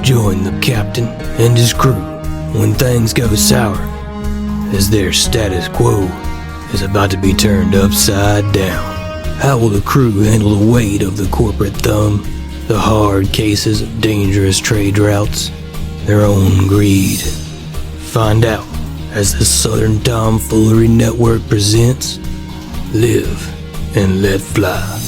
Join the captain and his crew when things go sour, as their status quo is about to be turned upside down. How will the crew handle the weight of the corporate thumb, the hard cases of dangerous trade routes, their own greed? Find out as the Southern Tomfoolery Network presents Live and Let Fly.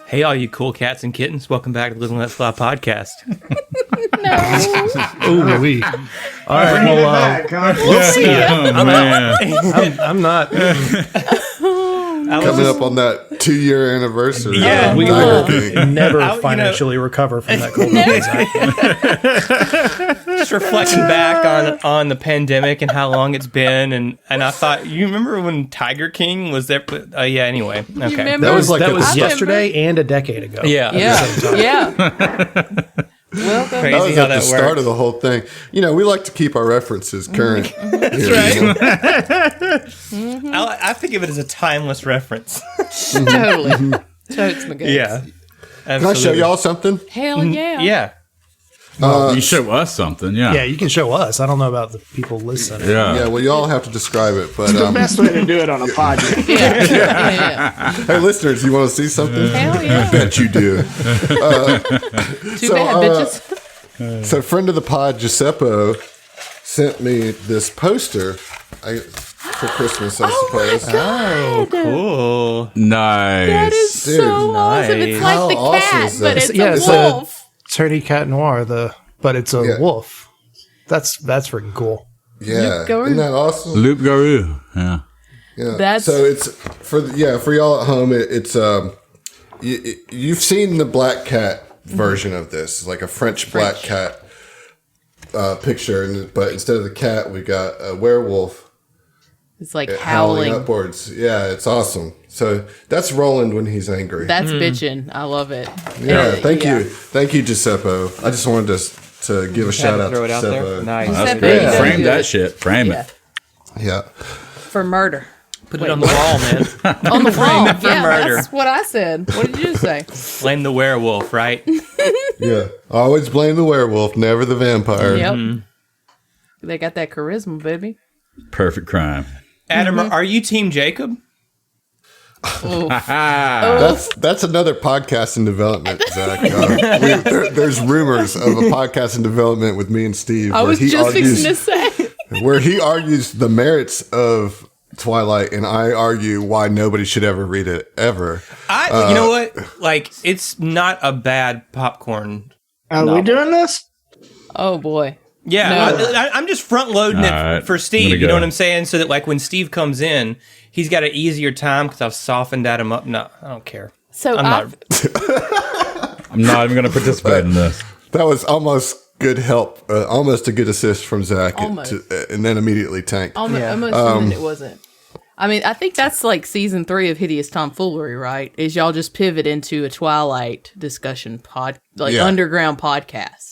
Hey, all you cool cats and kittens. Welcome back to the Live and Let Fly podcast. Oh, we. All right, well, we'll see. I'm not. Coming up on that 2-year anniversary. Yeah, we will never financially recover from that cold Just reflecting back on the pandemic and how long it's been, and I thought, you remember when Tiger King was there? Yeah. Anyway, okay. That was yesterday and a decade ago. Yeah. Welcome. Crazy That was how at the that start works. of the whole thing. You know, we like to keep our references current. That's right. I think of it as a timeless reference. Totally. Totes my guts. Yeah. Can I show y'all something? Hell yeah. Yeah. You show us something, yeah. Yeah, you can show us. I don't know about the people listening. Yeah, well, y'all have to describ it. But The best way to do it on a podcast. Yeah. hey, listeners, you want to see something? Hell yeah. I bet you do. Too bad, bitches. So, friend of the pod, Giuseppe, sent me this poster for Christmas, I suppose. God. Cool. Nice. That is so awesome. It's like How the awesome cat, is but that? it's Yeah, a it's wolf. Tony Cat Noir, but it's a Yeah. wolf. That's freaking cool. Yeah, Garou. isn't that awesome? Loop Garou. Yeah. Yeah. That's- so it's for y'all at home. It's you've seen the black cat version of this, it's like a French black cat picture, but instead of the cat, we got a werewolf. It's like Howling howling. upwards. Yeah, it's awesome. So that's Roland when he's angry. That's bitching. I love it. Yeah, thank you, Giuseppe. I just wanted to give a shout out to Throw it out there. Giuseppe. Nice. That's Giuseppe, great. you know Frame you that do shit. Frame Yeah. it. Yeah, For murder. Put it on the wall, man. On the wall. it for Yeah, murder. that's what I said. What did you say? Blame the werewolf, right? yeah. Always blame the werewolf, never the vampire. Yep. They got that charisma, baby. Perfect crime. Adam, are you Team Jacob? That's another podcast in development, Zach. There's rumors of a podcast in development with me and Steve I was just fixing to say. where he argues the merits of Twilight, and I argue why nobody should ever read it ever. You know what? Like, it's not a bad popcorn. Are we doing this? Oh, boy. Yeah, No. I'm just front loading it All right, for I'm Steve. gonna You know go. what I'm saying? So that like when Steve comes in, he's got an easier time because I've softened at him up. No, I don't care. So I'm not. I'm not even going to participate in this. That was almost good help, almost a good assist from Zach, Almost. and then immediately tanked. I'm assuming it wasn't. I mean, I think that's like season 3 of Hideous Tomfoolery, right? Is y'all just pivot into a Twilight discussion underground podcast.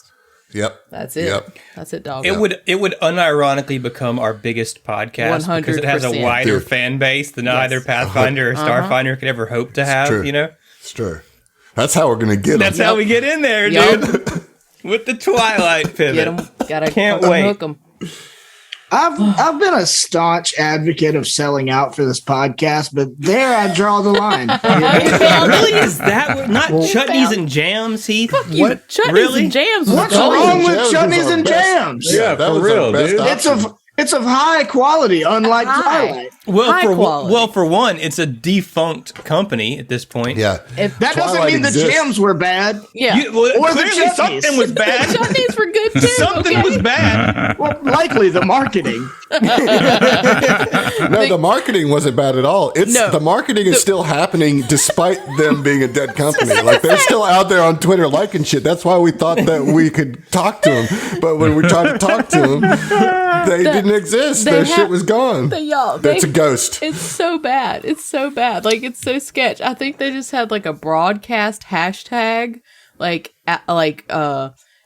Yep, That's it. Yep. That's it, dog. It would unironically become our biggest podcast because it has a 100%. wider Dude. fan base than either Pathfinder or Starfinder could ever hope to have. true. You know, It's true. That's how we're gonna get that's them. how we get in there, Yup. dude. With the Twilight pivot. Get 'em. Gotta Can't fucking wait. hook 'em. I've been a staunch advocate of selling out for this podcast, but there I draw the line. Really? Is that what, not chutneys and jams, Heath? What? Chutneys Really? and jams. was What's gold. wrong with Jams is chutneys our and best. jams? Yeah, that for was our real, best dude. option. It's of high quality, unlike Twilight. For one, it's a defunct company at this point. Yeah. That doesn't mean the jams were bad. Yeah. Or the Clearly something was bad. The chutneys were good too. Something was bad. Well, likely the marketing. No, the marketing wasn't bad at all. The marketing is still happening despite them being a dead company. Like they're still out there on Twitter liking shit. That's why we thought that we could talk to them. But when we tried to talk to them, they didn't exist. Their shit was gone. That's a ghost. It's so bad. It's so bad. Like it's so sketch. I think they just had like a broadcast hashtag, like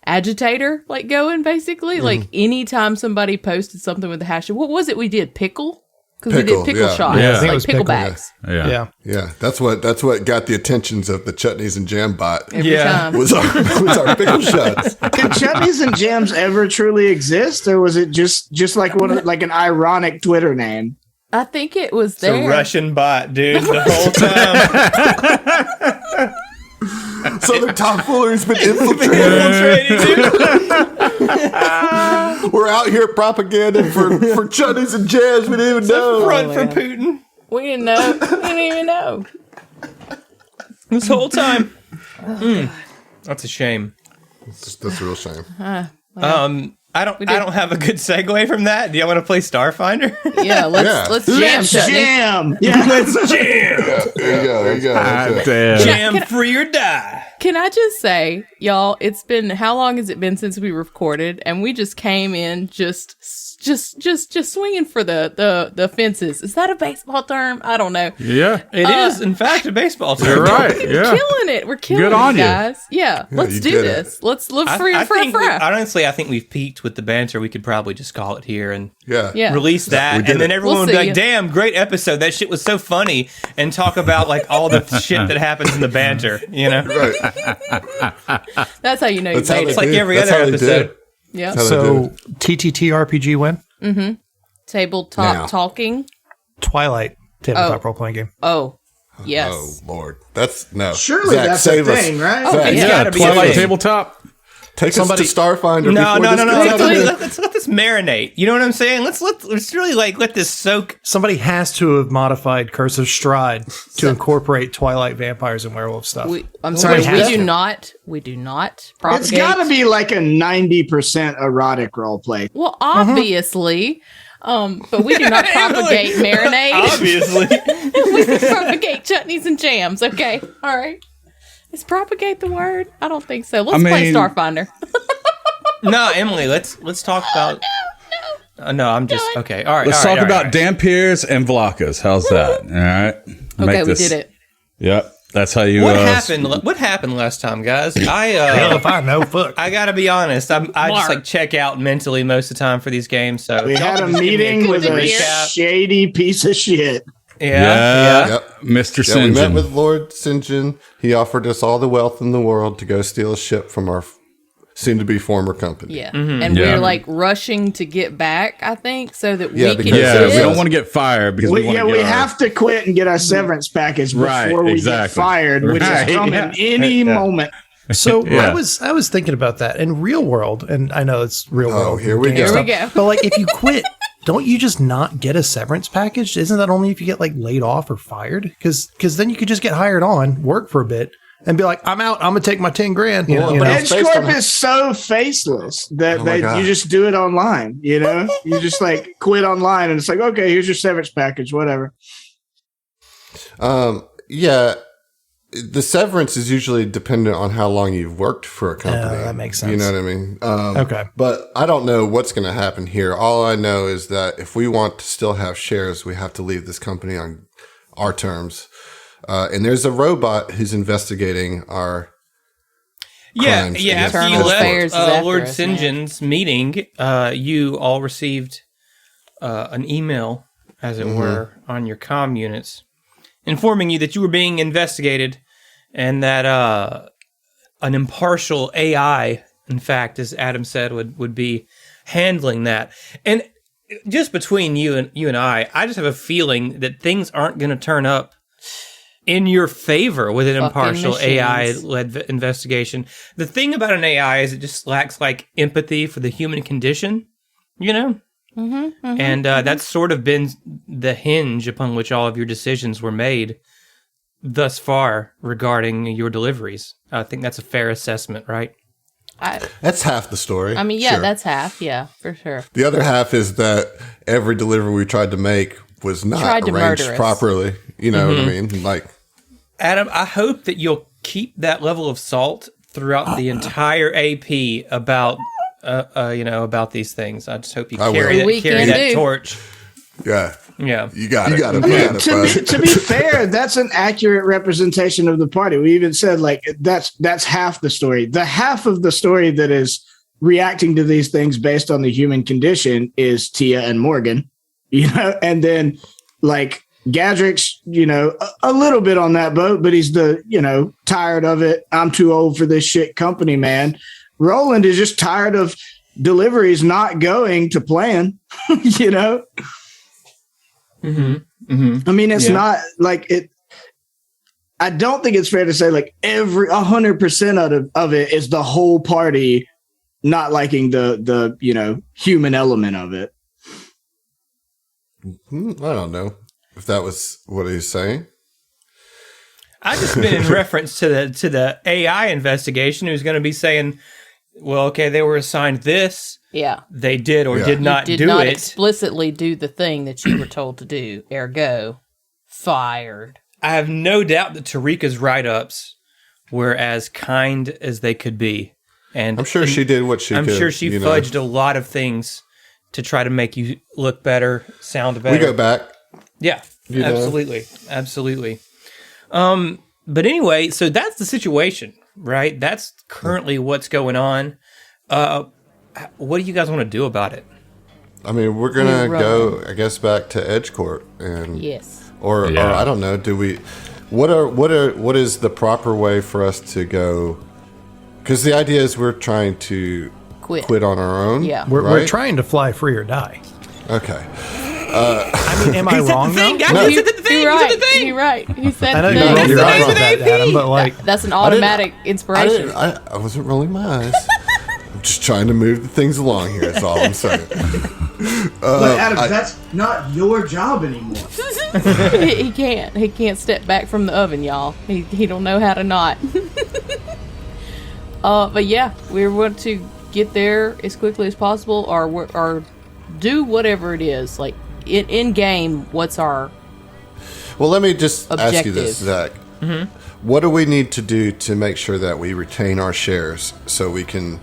agitator, like going basically. Like anytime somebody posted something with the hashtag, what was it we did? Pickle? Because we did pickle shots. Yeah, I think it like was pickle pickle, bags. Yeah. That's what got the attentions of the Chutneys and Jam bot. Every time. Was our pickle shots. Did chutneys and jams ever truly exist, or was it just like an ironic Twitter name? I think it was It's there. a Russian bot, dude, the whole time. Southern Tomfoolery's been infiltrated. We're out here propaganda for Chutneys and Jams. We didn't even know. Front for Putin. We didn't know. We didn't even know. This whole time. That's a shame. That's a real shame. I don't have a good segue from that. Do you want to play Starfinder? Yeah, let's jam. Jam. Yeah, let's jam. There you go. Damn. Jam free or die. Can I just say, y'all, how long has it been since we recorded? And we just came in just swinging for the fences. Is that a baseball term? I don't know. Yeah. It is, in fact, a baseball term. You're right. We're Yeah. killing it. We're killing Good it, on you. guys. Yeah, let's you do did this. Let's look for Honestly, I think we've peaked with the banter. We could probably just call it here and Yeah. release that, and then everyone We'll would be see like, ya. "Damn, great episode! That shit was so funny," and talk about like all the shit that happens in the banter. You know, Right. That's how you know That's you how made it's it. like every That's other how they episode. did. Yeah. That's how they So did TTRPG win? Tabletop Now. talking. Twilight tabletop role playing game. Oh, yes. Oh Lord, that's no. Surely Zach, that's save a us. thing, right? Oh, It's yeah. gotta be a Twilight thing. tabletop. Take us to Starfinder. No. before this Let's let this marinate. You know what I'm saying? Let's really like let this soak. Somebody has to have modified Curse of Stride to incorporate Twilight vampires and werewolf stuff. I'm sorry. Somebody has to. We do not propagate. It's got to be like a 90% erotic role play. Well, obviously. But we do not propagate marinade. Obviously, We propagate chutneys and jams. Okay. All right. Is propagate the word? I don't think so. Let's play Starfinder. no, Emily. Let's talk about. No, I'm just okay. All right. Let's all right, talk all about right. Dampiers and Vlakas. How's that? All right. Okay, we did it. Yep. That's how you. What happened? What happened last time, guys? Hell if I know, fuck. I gotta be honest. I just like check out mentally most of the time for these games. So We y'all had a can just give me meeting quick with a recap. shady piece of shit. Yeah. Yep. Mr. Yeah, we met Sinjin. with Lord Sinjin. He offered us all the wealth in the world to go steal a ship from our soon-to-be former company. Yeah. Mm-hmm. And Yeah. we're like rushing to get back, I think, so that Yeah, we can because- Yeah, we Yeah. don't want to get fired because we want to we get our- have to quit and get our severance package before Right, we exactly. get fired, which Right, is coming yeah. any moment. So Yeah. I was thinking about that in real world, and I know it's real world. here we game go. Here we stuff, go. But like, if you quit, don't you just not get a severance package? Isn't that only if you get like laid off or fired? Because then you could just get hired on, work for a bit, and be like, I'm out. I'm gonna take my 10 grand. You know? Edge Corp is so faceless that Oh my God. you just do it online. You know, you just like quit online, and it's like, okay, here's your severance package, whatever. Yeah. The severance is usually dependent on how long you've worked for a company. that makes sense. You know what I mean? Okay. But I don't know what's going to happen here. All I know is that if we want to still have shares, we have to leave this company on our terms. And there's a robot who's investigating our crimes Yeah. against After you Internal Edge Corp. affairs is left after Lord us, St. man. John's meeting, you all received an email, as it were, on your comm units, informing you that you were being investigated and that an impartial AI, in fact, as Adam said, would be handling that. And just between you and I just have a feeling that things aren't going to turn up in your favor with an Fucking impartial machines. AI-led investigation. The thing about an AI is it just lacks like empathy for the human condition, you know? And that's sort of been the hinge upon which all of your decisions were made thus far regarding your deliveries. I think that's a fair assessment, right? That's half the story. I mean, yeah, Sure. that's half. Yeah, for sure. The other half is that every delivery we tried to make was not Tried to arranged murder us. properly. You know what I mean? Like, Adam, I hope that you'll keep that level of salt throughout the entire AP about about these things. I just hope you I carry will. We that can do. torch. yeah, Yeah. you got it. I You mean, got it, bud. to be fair, that's an accurate representation of the party. We even said like that's half the story. The half of the story that is reacting to these things based on the human condition is Tia and Morgan, and then like Gadrick's, a little bit on that boat, but he's tired of it. I'm too old for this shit company, man. Roland is just tired of deliveries not going to plan, I mean, it's not like it. I don't think it's fair to say like 100% of it is the whole party not liking the human element of it. I don't know if that was what he's saying. I just been in reference to the AI investigation who's going to be saying, well, okay, they were assigned this. Yeah. They did or did not did do not it. explicitly do the thing that you were told to do. Ergo, fired. I have no doubt that Tarika's write-ups were as kind as they could be. And I'm sure she did what she I'm could. sure she fudged a lot of things to try to make you look better, sound better. We go back. Yeah, absolutely. Absolutely. But anyway, so that's the situation, right? That's currently what's going on. What do you guys want to do about it? I mean, we're gonna go, I guess, back to Edgecourt, and Yes. or I don't know. Do we? What is the proper way for us to go? Because the idea is we're trying to quit on our own. Yeah. We're trying to fly free or die. Okay. I mean, am I wrong though? He said the thing. You're He right. said the thing. You're right. He said I know the you're thing. wrong, you're right That's about the that, Adam, but like, That's an automatic inspiration. I wasn't rolling my eyes. I'm just trying to move the things along here. That's all I'm saying. But Adam, that's not your job anymore. He can't. He can't step back from the oven, y'all. He don't know how to not. But yeah, we want to get there as quickly as possible, or do whatever it is. Like in game, what's our Well, let me just ask you objective? this, Zach. What do we need to do to make sure that we retain our shares so we can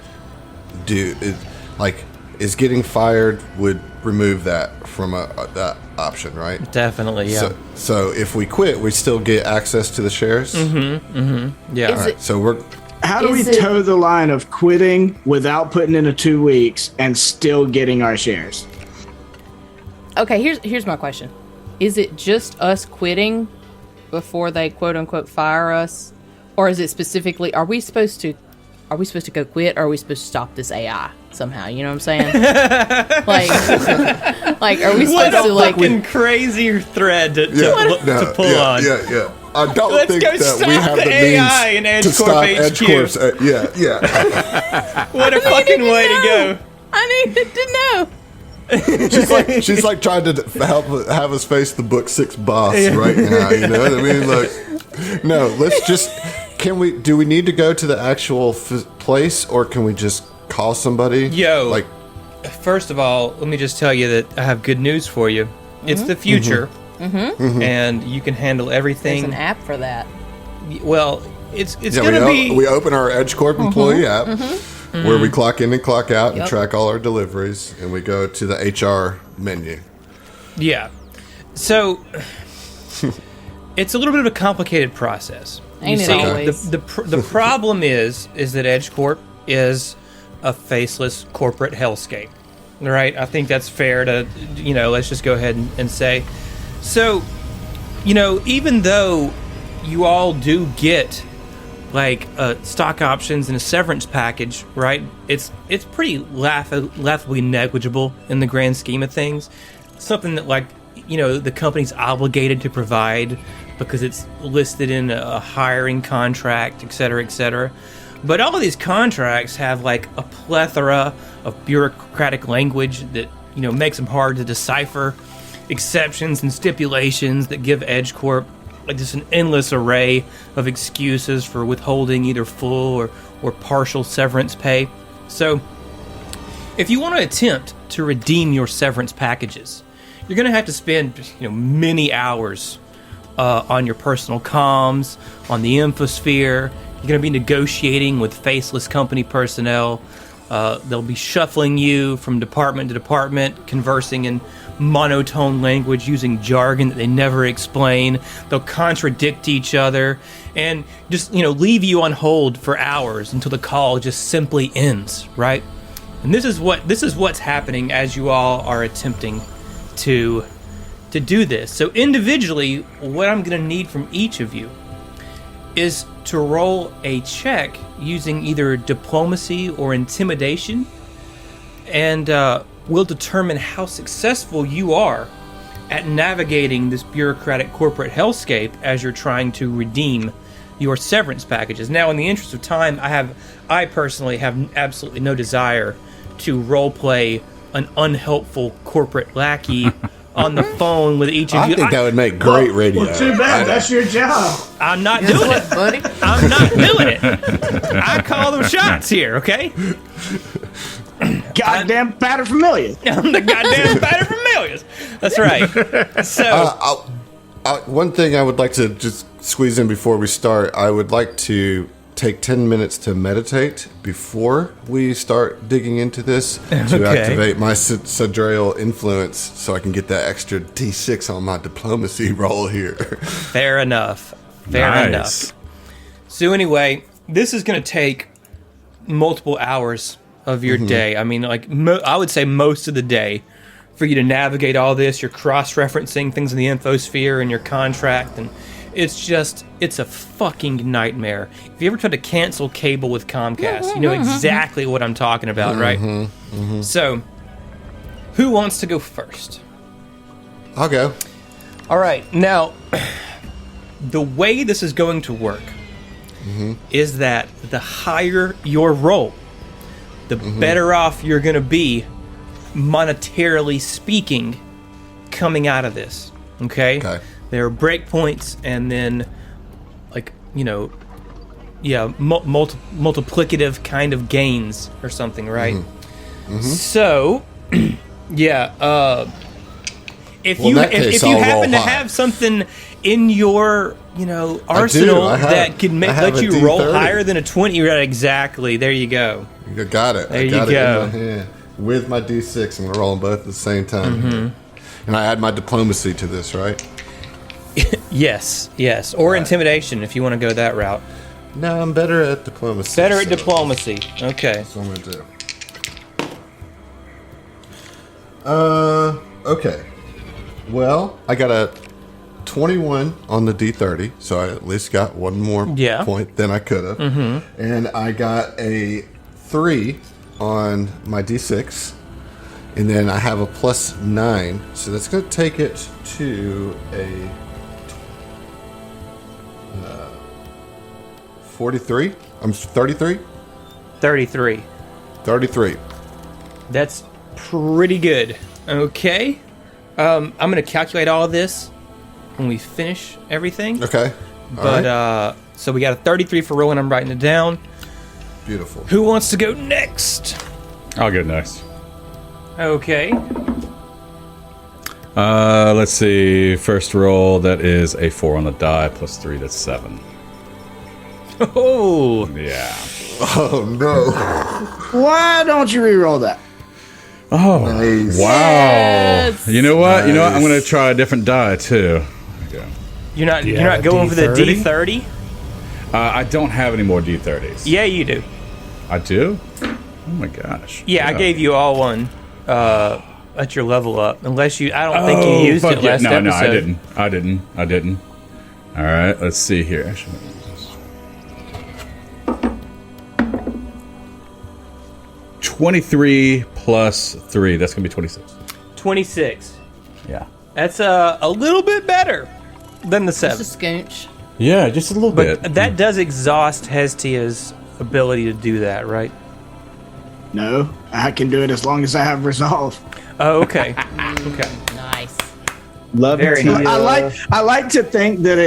do it? Like, is getting fired would remove that from that option, right? Definitely, yeah. So if we quit, we still get access to the shares. Yeah. Is All right. So we're How do we Is it- toe the line of quitting without putting in a 2 weeks and still getting our shares? Okay, here's my question. Is it just us quitting before they quote unquote fire us? Or is it specifically are we supposed to go quit, or are we supposed to stop this AI somehow? You know what I'm saying? like are we What supposed a to like fucking crazy thread to pull on. Yeah. I don't Let's think go that we stop have the the AI in means to Edgecorp stop HQ. Edgecorp's. Yeah. What a fucking way to go. I needed to know. She's like trying to have us face the book 6 boss right now. You know what I mean? Like, no. Let's just. Do we need to go to the actual place, or can we just call somebody? Yo. Like, First of all, let me just tell you that I have good news for you. It's the future, and you can handle There's everything. an app for that. Well, it's yeah, gonna be. we open our EdgeCorp employee app where we clock in and clock out and Yep. track all our deliveries, and we go to the HR menu. Yeah. So it's a little bit of a complicated process. Ain't You it see, always? the problem is that EdgeCorp is a faceless corporate hellscape. Right? I think that's fair to, let's just go ahead and say. So, even though you all do get like stock options and a severance package, right? It's pretty laughably negligible in the grand scheme of things. Something that the company's obligated to provide because it's listed in a hiring contract, et cetera, et cetera. But all of these contracts have like a plethora of bureaucratic language that makes them hard to decipher, exceptions and stipulations that give EdgeCorp like just an endless array of excuses for withholding either full or partial severance pay. So if you want to attempt to redeem your severance packages, you're going to have to spend many hours on your personal comms, on the infosphere. You're going to be negotiating with faceless company personnel. They'll be shuffling you from department to department, conversing in monotone language, using jargon that they never explain. They'll contradict each other and just, leave you on hold for hours until the call just simply ends, right? And this is what's happening as you all are attempting to do this. So individually, what I'm going to need from each of you is to roll a check using either diplomacy or intimidation, and we'll determine how successful you are at navigating this bureaucratic corporate hellscape as you're trying to redeem your severance packages. Now, in the interest of time, I personally have absolutely no desire to roleplay an unhelpful corporate lackey on the phone with each of you. I think that would make great radio. Well, too bad. That's your job. I'm not doing it, buddy. I'm not doing it. I call them shots here, okay? Goddamn paterfamilias. I'm the goddamn paterfamilias. That's right. So, One thing I would like to just squeeze in before we start, I would like to take 10 minutes to meditate before we start digging into this to activate my sidereal influence so I can get that extra D6 on my diplomacy roll here. fair enough. Fair enough. So anyway, this is going to take multiple hours of your day. I mean, I would say most of the day for you to navigate all this. You're cross-referencing things in the infosphere and your contract, and it's a fucking nightmare. If you ever tried to cancel cable with Comcast, you know exactly what I'm talking about, right? So, who wants to go first? I'll go. All right. Now, the way this is going to work is that the higher your roll, the better off you're going to be, monetarily speaking, coming out of this. Okay? There are breakpoints, and then, multiplicative kind of gains or something, right? So, if you happen to have something in your arsenal that can let you roll higher than a 20, exactly. There you go. You got it. There you got go. it in my hand. With my D6, I'm going to roll them both at the same time. And I add my diplomacy to this, right? Yes. Or intimidation, if you want to go that route. No, I'm better at diplomacy. Diplomacy. Okay. That's what I'm going to do. Okay. Well, I got a 21 on the D30, so I at least got one more point than I could have. And I got a 3 on my D6, and then I have a +9, so that's going to take it to a 43. I'm 33. 33. 33. That's pretty good. Okay. I'm going to calculate all of this when we finish everything. Okay. But so we got a 33 for rolling. I'm writing it down. Beautiful. Who wants to go next? I'll go next. Okay. Let's see. First roll, that is a 4 on the die, +3, that's 7. Oh. Yeah. Oh, no. Why don't you re-roll that? Oh, Nice. wow. Yes. You know what? Nice. I'm going to try a different die, too. Okay. You're not going for the D30? I don't have any more D30s. Yeah, you do. I do? Oh, my gosh. Yeah, I gave you all one at your level up. Unless I don't think you used it last episode. No, I didn't. All right, let's see here. Actually, 23 plus 3. That's going to be 26. 26. Yeah. That's a little bit better than the 7. Just a scoonch. Yeah, just a little But bit. that does exhaust Hestia's ability to do that, right? No, I can do it as long as I have resolve. Oh, okay. Okay. Nice. Love Very it. nice. I like to think that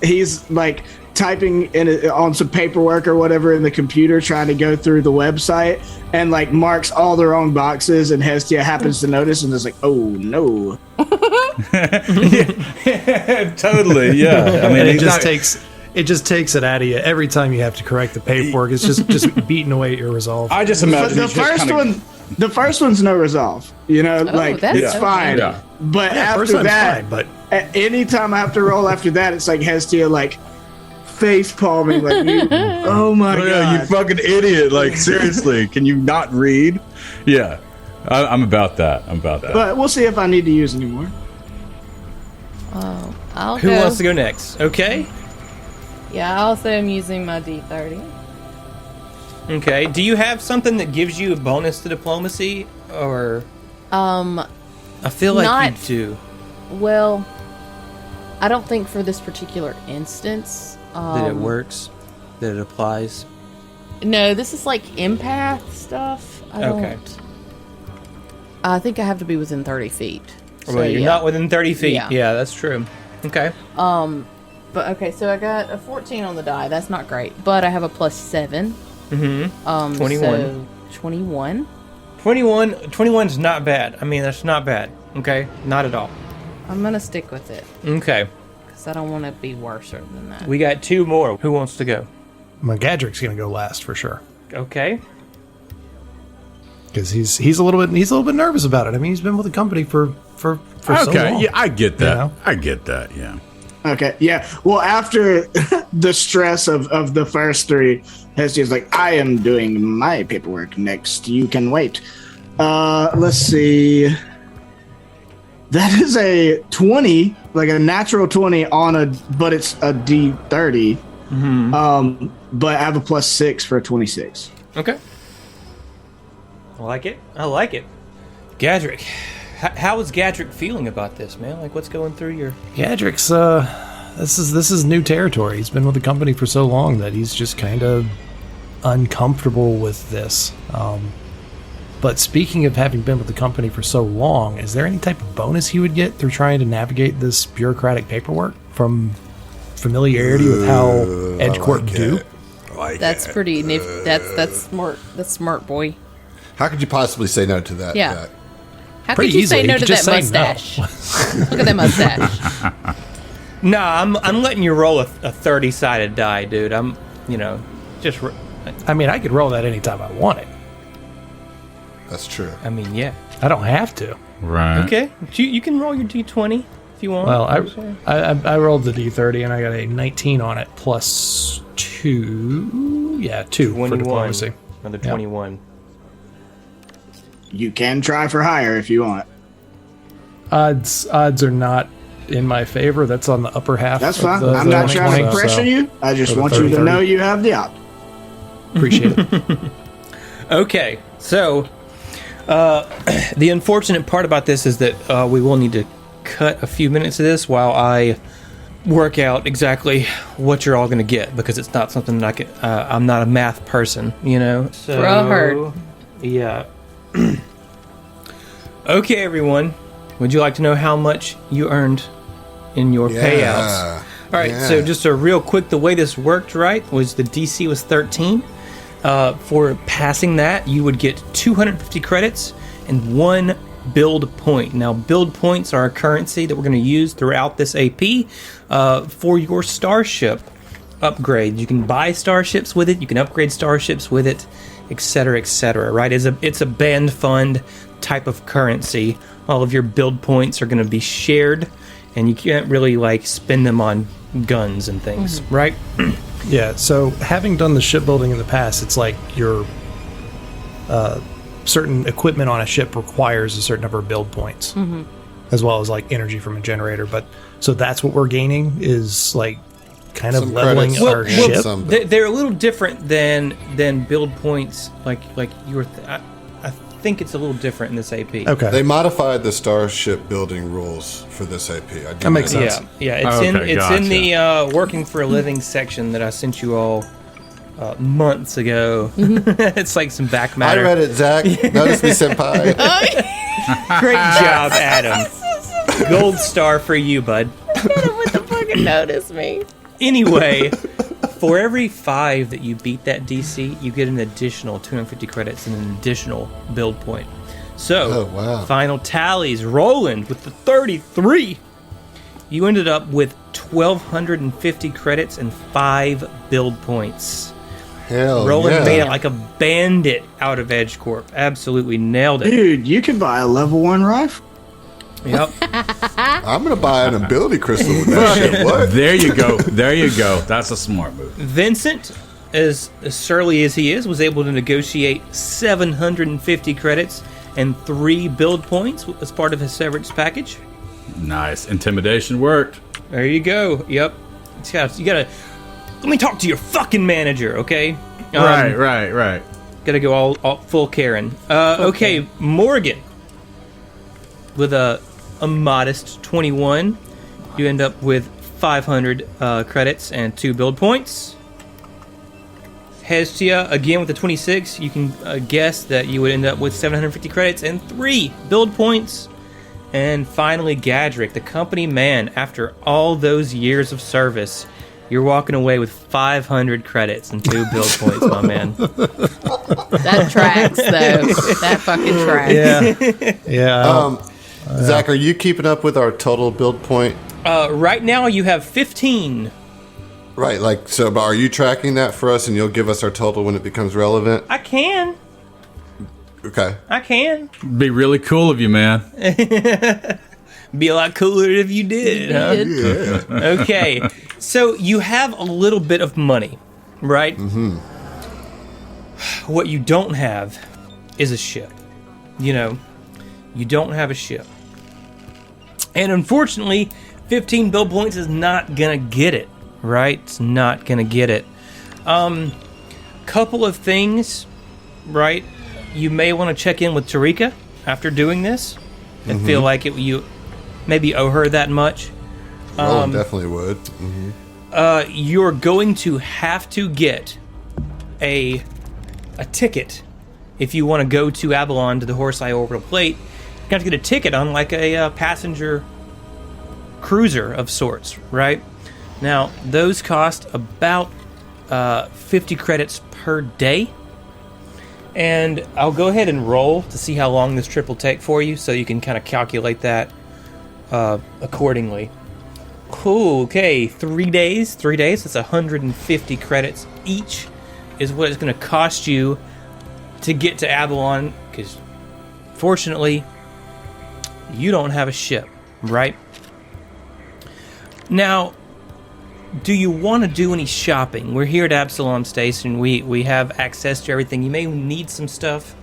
he's like typing on some paperwork or whatever in the computer, trying to go through the website, and like marks all the wrong boxes, and Hestia happens to notice and is like, "Oh no!" Totally, yeah. I mean, It just takes it out of you every time you have to correct the paperwork. It's just beating away at your resolve. I just But imagine the first one's no resolve. You know, like that's it's okay. fine. Yeah. But First after time's that, fine, but any time I have to roll after that, it's like Hestia like face palming, like, oh my Oh, god, yeah, you fucking idiot! Like seriously, can you not read? Yeah, I'm about that. But we'll see if I need to use any more. Oh, I'll Who go. wants to go next? Okay. Yeah, I also am using my D30. Okay. Do you have something that gives you a bonus to diplomacy, or I feel like not- you do. Well, I don't think for this particular instance. That it works. That it applies. No, this is like empath stuff. I don't. Okay. I think I have to be within 30 feet. So, Well, you're yeah. not within 30 feet. Yeah. Yeah, that's true. Okay. But okay, so I got a 14 on the die. That's not great, but I have a +7. 21. So 21. 21 is not bad. I mean, that's not bad. Okay, not at all. I'm gonna stick with it Okay, because I don't want to be worse than that. we got 2 more. Who wants to go? Gadrick's gonna go last for sure Okay. because he's a little bit nervous about it. I mean, he's been with the company for so long. yeah, I get that. You know? I get that. Yeah. Okay, yeah. Well, after the stress of the first 3, Hestia's like, I am doing my paperwork next. You can wait. Let's see. That is a 20, like a natural 20 but it's a D30. But I have a +6 for a 26. Okay. I like it. I like it. Gadrick. How is Gadrick feeling about this, man? Like, what's going through your... Gadrick's this is new territory. He's been with the company for so long that he's just kind of uncomfortable with this. But speaking of having been with the company for so long, is there any type of bonus he would get through trying to navigate this bureaucratic paperwork from familiarity with how EdgeCorp do? That's pretty that's smart. That's smart, boy. How could you possibly say no to that? Yeah. Jack? How Pretty could you say easily. no You to could that just say no. mustache? Look at that mustache. Nah, I'm letting you roll a 30-sided die, dude. I'm, just... I mean, I could roll that anytime I wanted. That's true. I mean, yeah. I don't have to. Right. Okay. You can roll your D20 if you want. Well, I rolled the D30 and I got a 19 on it +2. Yeah, 2 for 21. diplomacy. Another Yeah. 21. You can try for higher if you want. Odds are not in my favor. That's on the upper half. That's of fine. the- I'm the not trying to 20, pressure so you. I just for the want you to 30. know you have the option. Appreciate it. Okay, so the unfortunate part about this is that we will need to cut a few minutes of this while I work out exactly what you're all going to get, because it's not something that I can. I'm not a math person, So, Heard. Yeah. Okay, everyone. Would you like to know how much you earned in your payouts? All right, so just a real quick, the way this worked, right, was the DC was 13. For passing that, you would get 250 credits and 1 build point. Now, build points are a currency that we're going to use throughout this AP for your starship upgrade. You can buy starships with it, you can upgrade starships with it, etc., right? It's a band fund type of currency. All of your build points are going to be shared, and you can't really, spend them on guns and things, right? Yeah, so having done the shipbuilding in the past, it's like your certain equipment on a ship requires a certain number of build points, as well as energy from a generator. But so that's what we're gaining is kind of Some leveling credits. our ship. Some- They're a little different than build points. Like you were. I think it's a little different in this AP. Okay, They modified the starship building rules for this AP. I do That makes know sense. Yeah. It's Okay, in the gotcha. working for a living section that I sent you all months ago. It's like some back matter. I read it, Zach. Notice me, senpai. Great job, Adam. Gold star for you, bud. What the fucking notice me? Anyway, for every 5 that you beat that DC, you get an additional 250 credits and an additional build point. So, final tallies. Roland with the 33. You ended up with 1,250 credits and 5 build points. Hell Roland made it like a bandit out of Edge Corp. Absolutely nailed it. Dude, you could buy a level 1 rifle. Yep. I'm going to buy an ability crystal with that shit. What? There you go. There you go. That's a smart move. Vincent, as surly as he is, was able to negotiate 750 credits and 3 build points as part of his severance package. Nice. Intimidation worked. There you go. Yep. You gotta... Let me talk to your fucking manager, okay? Right. Gotta go all full Karen. Okay, Morgan. With a modest 21, you end up with 500 credits and 2 build points. Hestia, again with the 26, you can guess that you would end up with 750 credits and 3 build points. And finally, Gadrick, the company man, after all those years of service, you're walking away with 500 credits and 2 build points, my man. That tracks, though. That fucking tracks. Yeah. Zach, are you keeping up with our total build point? Right now, you have 15. Right, like, so but are you tracking that for us and you'll give us our total when it becomes relevant? I can. Okay. I can. Be really cool of you, man. Be a lot cooler if you did, huh? Yeah. Okay, so you have a little bit of money, right? Mm-hmm. What you don't have is a ship. You know, you don't have a ship. And unfortunately, 15 build points is not gonna get it, right? It's not gonna get it. Couple of things, right? You may want to check in with Tarika after doing this and feel like you maybe owe her that much. Roland definitely would. Mm-hmm. You're going to have to get a ticket if you want to go to Avalon to the Horse-Eye Orbital Plate. You have to get a ticket on like a passenger cruiser of sorts, right? Now, those cost about 50 credits per day. And I'll go ahead and roll to see how long this trip will take for you, so you can kind of calculate that accordingly. Cool, okay, 3 days. 3 days, that's 150 credits each is what it's going to cost you to get to Avalon, because fortunately, you don't have a ship, right? Now, do you want to do any shopping? We're here at Absalom Station. We have access to everything. You may need some stuff,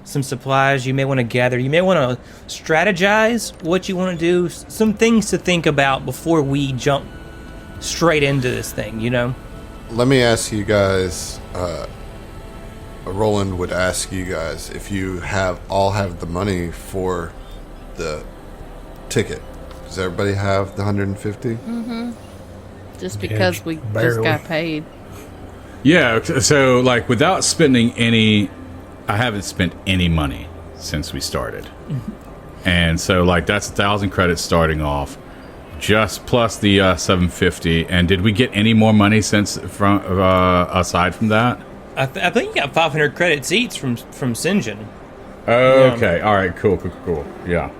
some supplies you may want to gather. You may want to strategize what you want to do. Some things to think about before we jump straight into this thing, you know? Let me ask you guys, Roland would ask you guys if you all have the money for the ticket. Does everybody have the 150? Mm-hmm. Just because we just got paid. Yeah, so like without spending any, I haven't spent any money since we started. And so like that's 1,000 credits starting off, just plus the 750. And did we get any more money since from aside from that? I think you got 500 credits each from Sinjin. Okay, all right, cool. Yeah.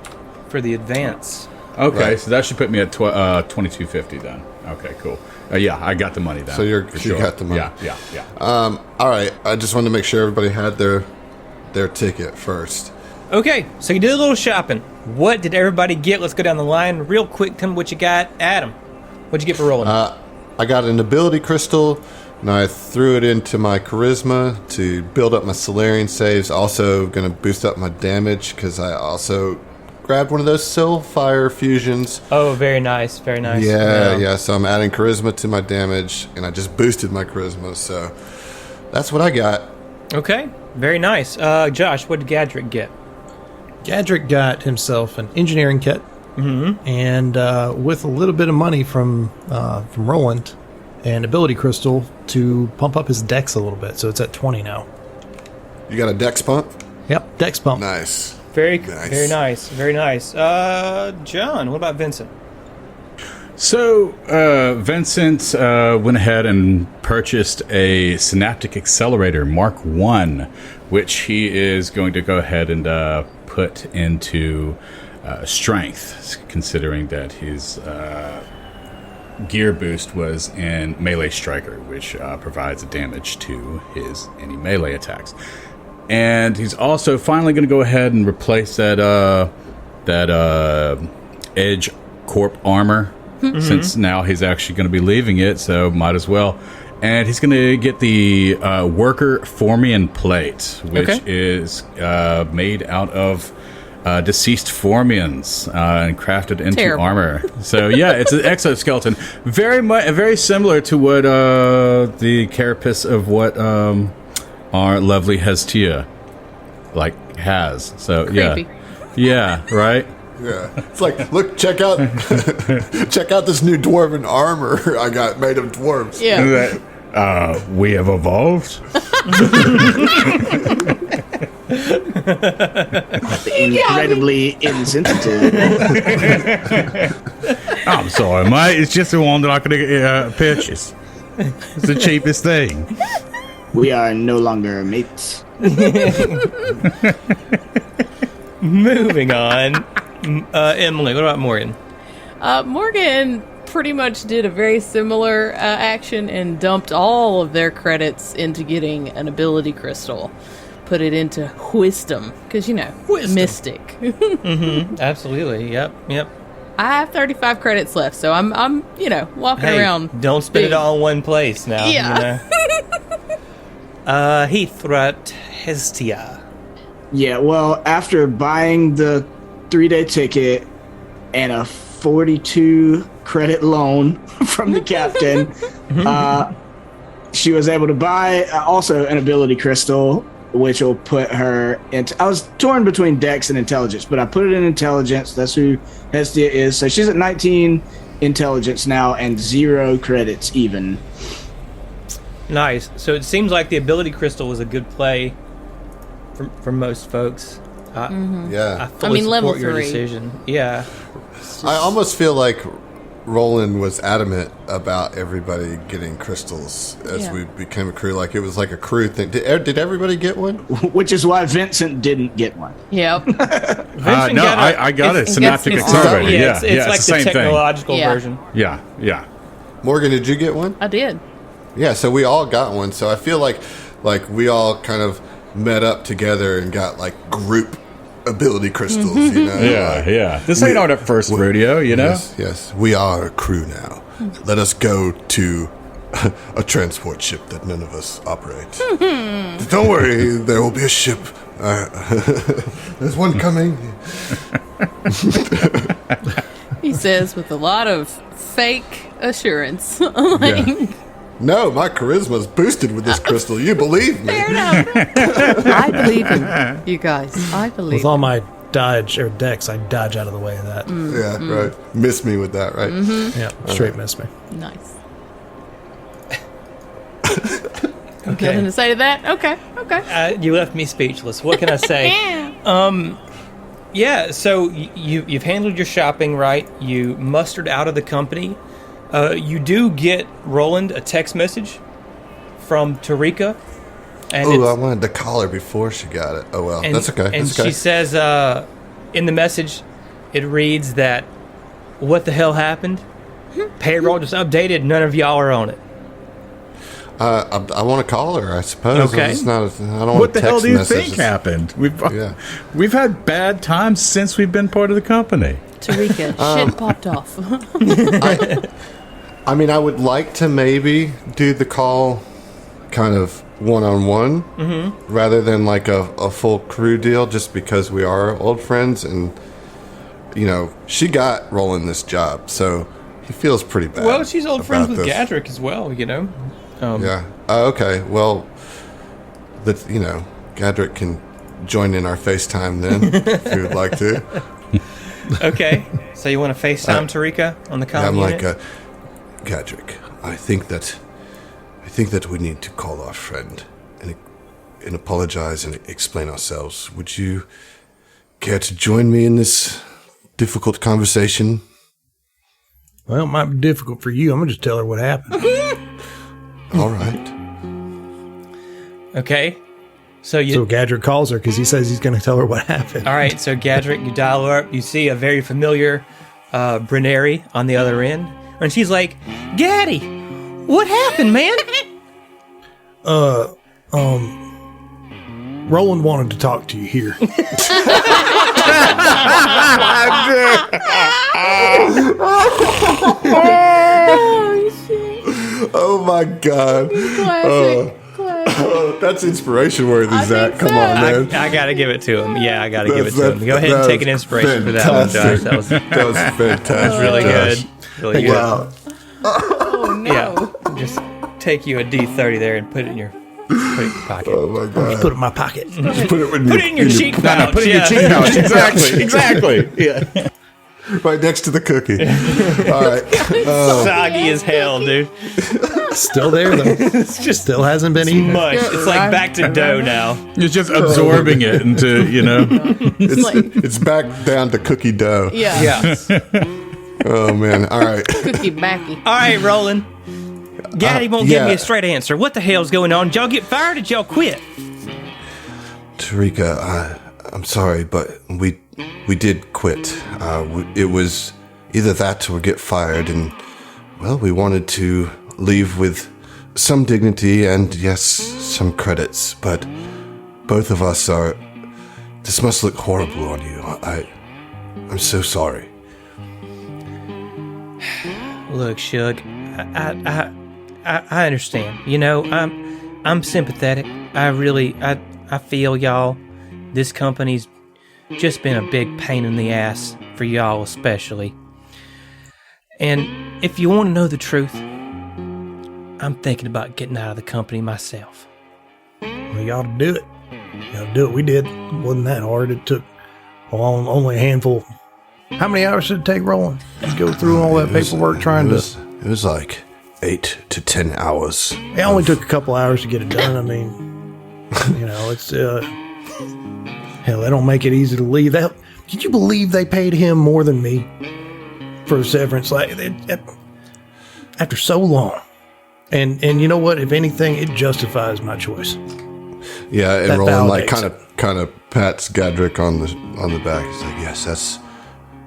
For the advance. Okay, Right. so that should put me at 2250 then. Okay, cool. Yeah, I got the money then. So you sure. got the money. Yeah. All right. I just wanted to make sure everybody had their ticket first. Okay, so you did a little shopping. What did everybody get? Let's go down the line real quick. Tell me what you got. Adam, what'd you get for rolling? I got an ability crystal, and I threw it into my charisma to build up my Solarian saves. Also going to boost up my damage because I also grabbed one of those Soulfire fusions. Oh, very nice, very nice. Yeah. So I'm adding charisma to my damage, and I just boosted my charisma. So that's what I got. Okay, very nice. Josh, what did Gadrick get? Gadrick got himself an engineering kit, and with a little bit of money from Roland, an ability crystal to pump up his dex a little bit, so it's at 20 now. You got a dex pump? Yep, dex pump. Nice. Very nice. John, what about Vincent? So, Vincent went ahead and purchased a Synaptic Accelerator Mark I, which he is going to go ahead and put into strength, considering that his gear boost was in Melee Striker, which provides damage to any melee attacks. And he's also finally going to go ahead and replace that Edge Corp armor, since now he's actually going to be leaving it, so might as well. And he's going to get the Worker Formian Plate, which is made out of deceased Formians and crafted into armor. So yeah, it's an exoskeleton, very similar to what the carapace of what our lovely Hestia has. So Creepy. yeah, right. Yeah, it's like, look, check out this new dwarven armor I got made of dwarves. Yeah. We have evolved. Incredibly insensitive. I'm sorry, mate. It's just the one that I could purchase. It's the cheapest thing. We are no longer mates. Moving on. Emily, what about Morgan? Morgan pretty much did a very similar action and dumped all of their credits into getting an ability crystal. Put it into wisdom, because, mystic. Absolutely. Yep. I have 35 credits left, so I'm walking around. Don't spend it all in one place now. Yeah. Heath, what about Hestia? Yeah, well, after buying the 3-day ticket and a 42 credit loan from the captain, she was able to buy also an ability crystal, which will put her into... I was torn between Dex and Intelligence, but I put it in Intelligence. That's who Hestia is. So she's at 19 Intelligence now and 0 credits even. Nice. So it seems like the ability crystal was a good play for most folks. Yeah. I fully level support your 3. decision. Yeah. I almost feel like Roland was adamant about everybody getting crystals as we became a crew. Like it was like a crew thing. Did everybody get one? Which is why Vincent didn't get one. Yep. I got it. Synaptic Accelerator. It's it's like the same the technological thing. version. Yeah. Morgan, did you get one? I did. Yeah, so we all got one. So I feel like we all kind of met up together and got like group ability crystals, Yeah. This ain't our first rodeo, Yes. We are a crew now. Let us go to a transport ship that none of us operate. Don't worry, there will be a ship. There's one coming. He says with a lot of fake assurance. No, my charisma's boosted with this crystal. You believe me. Fair enough. I believe him, you guys. I believe With all my dodge or dex, I dodge out of the way of that. Yeah, right. Miss me with that, right? Yeah, straight miss me. Nice. Nothing to say to that? Okay. You left me speechless. What can I say? So you've handled your shopping right. You mustered out of the company. You do get Roland a text message from Tarika. And I wanted to call her before she got it. Oh, well, that's okay. And she says in the message, it reads that, what the hell happened? Payroll just updated. None of y'all are on it. I want to call her, I suppose. Okay. I don't want What the hell text do you messages. think happened? We've had bad times since we've been part of the company. Tarika, shit popped off. I mean, I would like to maybe do the call kind of one-on-one rather than like a full crew deal, just because we are old friends and, she got Roland this job, so he feels pretty bad. Well, she's old friends with this. Gadrick as well, Yeah. Okay. Well, Gadrick can join in our FaceTime then, if you would like to. Okay. So you want to FaceTime Tarika on the comm I'm unit? like, Gadrick, I think that we need to call our friend and apologize and explain ourselves. Would you care to join me in this difficult conversation? Well, it might be difficult for you. I'm gonna just tell her what happened. All right. Okay. So Gadrick calls her because he says he's going to tell her what happened. All right, so Gadrick, you dial her up. You see a very familiar Bruneri on the other end. And she's like, Gaddy, what happened, man? Roland wanted to talk to you here. Oh my God. Classic. That's inspiration worthy, Zach. Come on, man. I got to give it to him. Yeah, I got to give it to him. Go ahead and take an inspiration for that one, Josh. That was fantastic. really good. Really good. Wow. Oh, no. Yeah, just take you a D30 there and put it in your pocket. Oh my God. Put it in my pocket. Just put it in your cheek pouch. Put it in your cheek pouch. Exactly. Yeah. Right next to the cookie. All right. Soggy as hell, dude. Still there, though. It's just Still hasn't been eaten. mush. It's like back to dough now. It's just absorbing it into, It's back down to cookie dough. Yeah. Yeah. Oh, man. All right. Cookie backy. All right, Roland. Gaddy won't give me yeah. a straight answer. What the hell's going on? Did y'all get fired or did y'all quit? Tarika, I'm sorry, but we did quit. It was either that or get fired, and, well, we wanted to leave with some dignity and, yes, some credits, but both of us are... This must look horrible on you. I'm so sorry. Look, Shug, I understand. You know, I'm sympathetic. I feel y'all. This company's just been a big pain in the ass for y'all especially. And if you want to know the truth, I'm thinking about getting out of the company myself. Well, you ought to do it. You ought to do it. We did. It wasn't that hard. It took only a handful. How many hours did it take, Roland, to go through all that paperwork It was like 8 to 10 hours. It only took a couple hours to get it done. I mean, it's... hell, they don't make it easy to leave. Can you believe they paid him more than me for severance? After so long. And you know what? If anything, it justifies my choice. Yeah, and That Roland validates kind of pats Gadrick on the back. He's like, "Yes,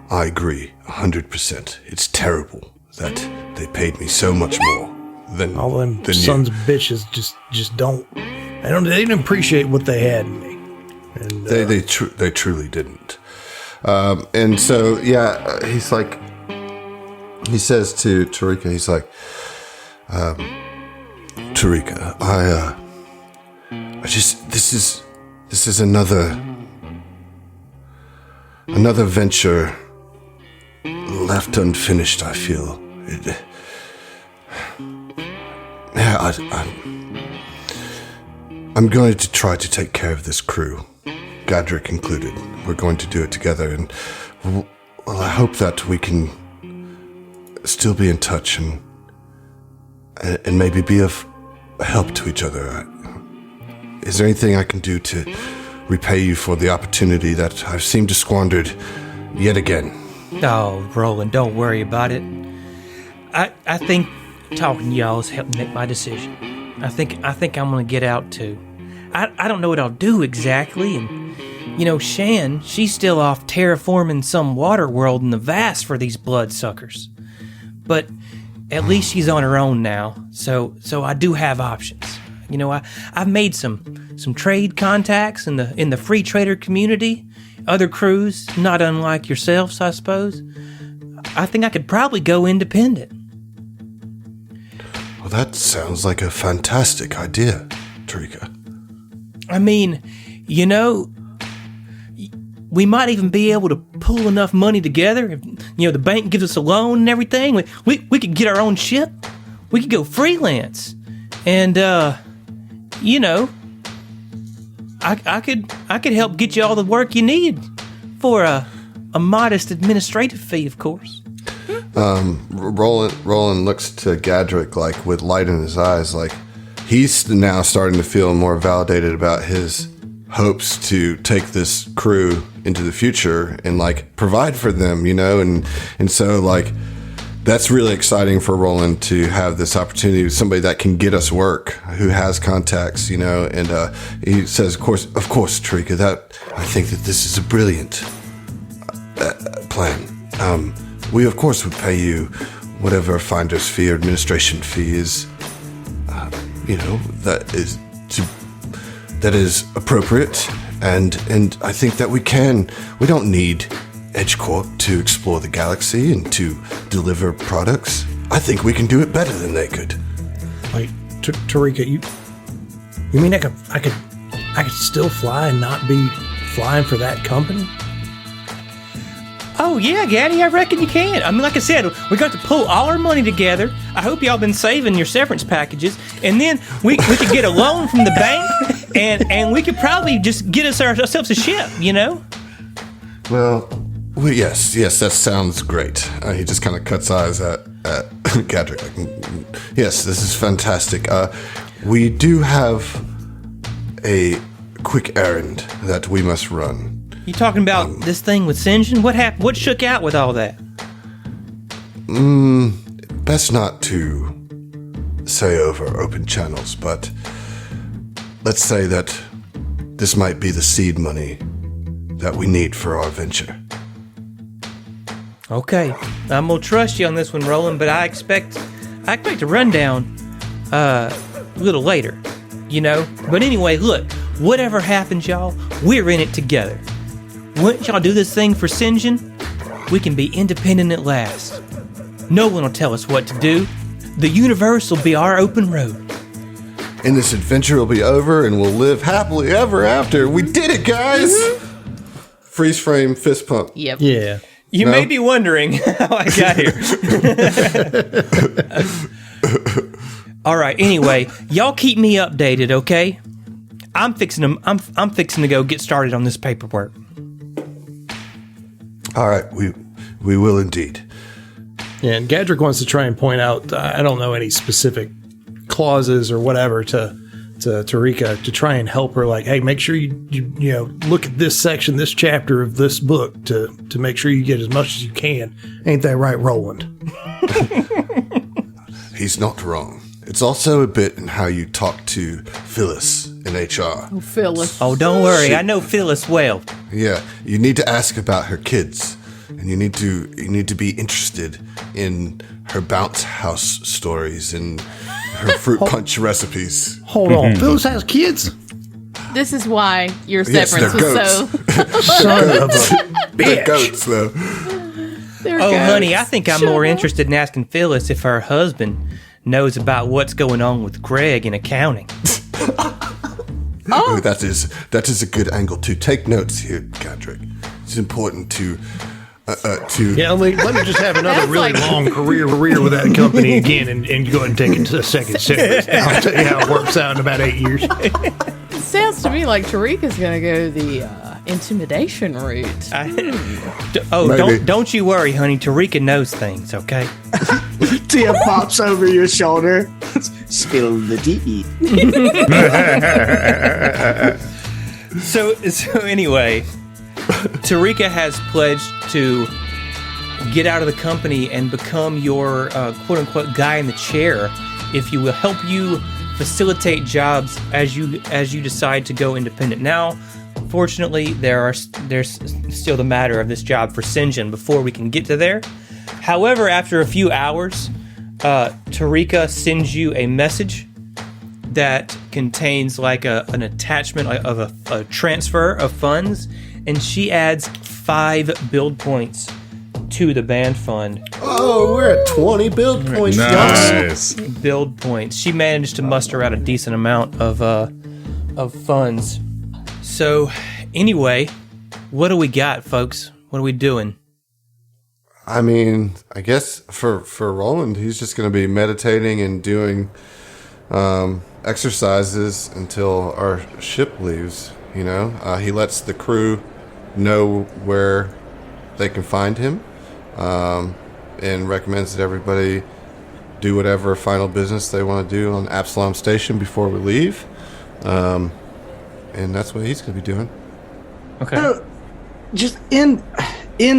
I agree 100%. It's terrible that they paid me so much more than All them than sons you. of bitches just don't. They didn't appreciate what they had in me. And, They truly didn't." And so he's like, he says to Tarika, he's like, Tarika, I just this is another venture left unfinished. I feel I'm going to try to take care of this crew, Gadrick included. We're going to do it together, and I hope that we can still be in touch and maybe be of help to each other. Is there anything I can do to repay you for the opportunity that I've seemed to squandered yet again? Oh, Roland, don't worry about it. I think talking to y'all has helped make my decision. I think I'm gonna get out too. I don't know what I'll do exactly, and Shan, she's still off terraforming some water world in the vast for these bloodsuckers. But at least she's on her own now, so I do have options. I've made some trade contacts in the free trader community, other crews, not unlike yourselves, I suppose. I think I could probably go independent. Well, that sounds like a fantastic idea, Tarika. I mean, we might even be able to pool enough money together. If, the bank gives us a loan and everything. We could get our own ship. We could go freelance. And, I could help get you all the work you need for a modest administrative fee, of course. Roland looks to Gadrick like with light in his eyes, like he's now starting to feel more validated about his hopes to take this crew into the future and like provide for them, and so like that's really exciting for Roland to have this opportunity with somebody that can get us work, who has contacts, and he says, of course, Tarika, that I think that this is a brilliant plan. We of course would pay you whatever finder's fee or administration fee is, that is appropriate, and I think that we don't need EdgeCorp to explore the galaxy and to deliver products. I think we can do it better than they could. Like, Tarika, you mean I could still fly and not be flying for that company? Oh, yeah, Gaddy, I reckon you can. I mean, like I said, we got to pull all our money together. I hope y'all been saving your severance packages. And then we could get a loan from the bank, and we could probably just get ourselves a ship, Well, yes, that sounds great. He just kind of cuts eyes at Gadrick. Like, yes, this is fantastic. We do have a quick errand that we must run. You talking about this thing with Sinjin? What happened? What shook out with all that? Best not to say over open channels, but let's say that this might be the seed money that we need for our venture. Okay, I'm gonna trust you on this one, Roland, but I expect a rundown a little later, But anyway, look, whatever happens, y'all, we're in it together. Once y'all do this thing for Sinjin, we can be independent at last. No one will tell us what to do. The universe will be our open road. And this adventure will be over and we'll live happily ever after. We did it, guys! Freeze frame, fist pump. Yep. Yeah. You may be wondering how I got here. All right, anyway, y'all keep me updated, okay? I'm fixing to go get started on this paperwork. All right, we will indeed. Yeah, and Gadrick wants to try and point out, I don't know any specific clauses or whatever to Tarika to try and help her, like, hey, make sure you look at this section, this chapter of this book to make sure you get as much as you can. Ain't that right, Roland? He's not wrong. It's also a bit in how you talk to Phyllis in HR. Oh, Phyllis. Oh, don't worry. I know Phyllis well. Yeah, you need to ask about her kids, and you need to be interested in her bounce house stories and her fruit punch recipes. Hold on, Phyllis has kids? This is why your Yes, severance they're was so. Son of a They're bitch. goats, though. They're Oh, goats. honey, I think I'm Shut more up. interested in asking Phyllis if her husband knows about what's going on with Greg in accounting. Ooh, that is a good angle to take notes here, Gadrick. It's important to Yeah, let me just have another That's really like- long career with that company again and go ahead and take it to the second series. I'll tell you how it works out in about 8 years. It sounds to me like Tarika's going to go the intimidation route. Maybe. Don't you worry, honey. Tarika knows things, okay? Tia pops over your shoulder. Spill the tea. So anyway, Tarika has pledged to get out of the company and become your quote-unquote guy in the chair, if you will, help you facilitate jobs as you decide to go independent. Now, fortunately, there's still the matter of this job for Sinjin before we can get to there. However, after a few hours, Tarika sends you a message that contains like an attachment of a transfer of funds, and she adds 5 build points to the band fund. Oh, we're at 20 build points. Nice. Build points. She managed to muster out a decent amount of funds. So, anyway, what do we got, folks? What are we doing? I mean, I guess for Roland, he's just going to be meditating and doing exercises until our ship leaves. He lets the crew know where they can find him, and recommends that everybody do whatever final business they want to do on Absalom Station before we leave. And that's what he's going to be doing. Okay. Just in